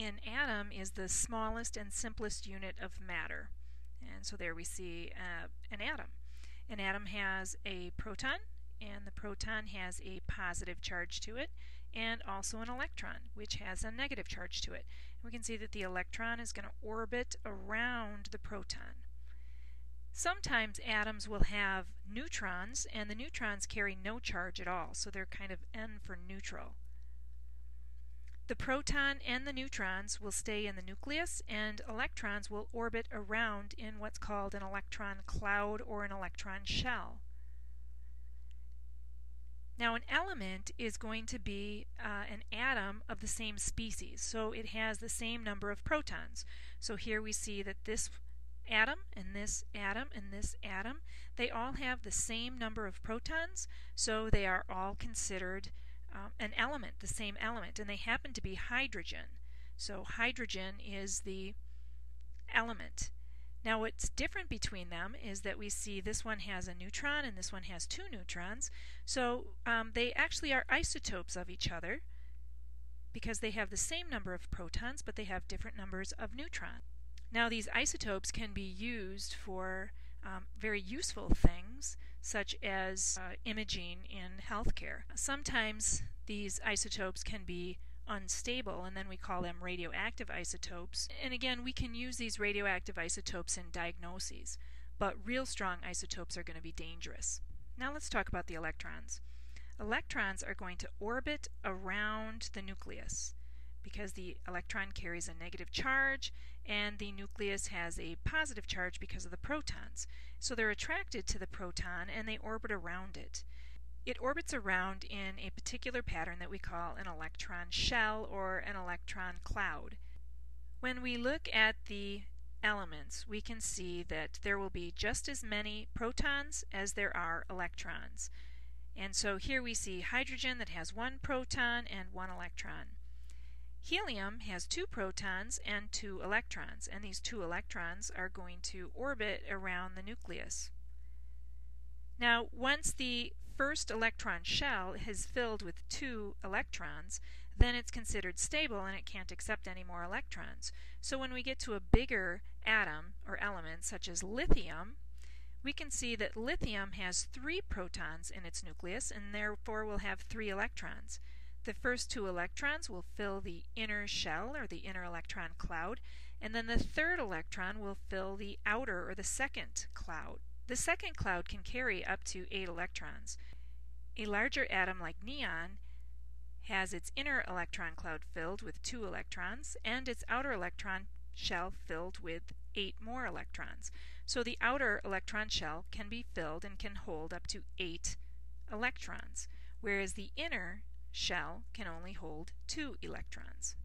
An atom is the smallest and simplest unit of matter. And so there we see an atom. An atom has a proton, and the proton has a positive charge to it, and also an electron, which has a negative charge to it. And we can see that the electron is going to orbit around the proton. Sometimes atoms will have neutrons, and the neutrons carry no charge at all, so they're kind of N for neutral. The proton and the neutrons will stay in the nucleus, and electrons will orbit around in what's called an electron cloud or an electron shell. Now an element is going to be an atom of the same species, so it has the same number of protons. So here we see that this atom and this atom and this atom, they all have the same number of protons, so they are all considered an element, the same element, and they happen to be hydrogen. So hydrogen is the element. Now what's different between them is that we see this one has a neutron and this one has two neutrons. So they actually are isotopes of each other because they have the same number of protons, but they have different numbers of neutrons. Now these isotopes can be used for very useful things, such as imaging in healthcare. Sometimes these isotopes can be unstable, and then we call them radioactive isotopes. And again, we can use these radioactive isotopes in diagnoses, but real strong isotopes are going to be dangerous. Now let's talk about the electrons. Electrons are going to orbit around the nucleus, because the electron carries a negative charge and the nucleus has a positive charge because of the protons. So they're attracted to the proton and they orbit around it. It orbits around in a particular pattern that we call an electron shell or an electron cloud. When we look at the elements, we can see that there will be just as many protons as there are electrons. And so here we see hydrogen that has one proton and one electron. Helium has two protons and two electrons, and these two electrons are going to orbit around the nucleus. Now, once the first electron shell is filled with two electrons, then it's considered stable and it can't accept any more electrons. So when we get to a bigger atom or element, such as lithium, we can see that lithium has three protons in its nucleus and therefore will have three electrons. The first two electrons will fill the inner shell or the inner electron cloud, and then the third electron will fill the outer or the second cloud. The second cloud can carry up to 8 electrons. A larger atom like neon has its inner electron cloud filled with 2 electrons and its outer electron shell filled with 8 more electrons. So the outer electron shell can be filled and can hold up to 8 electrons, whereas the inner shell can only hold 2 electrons.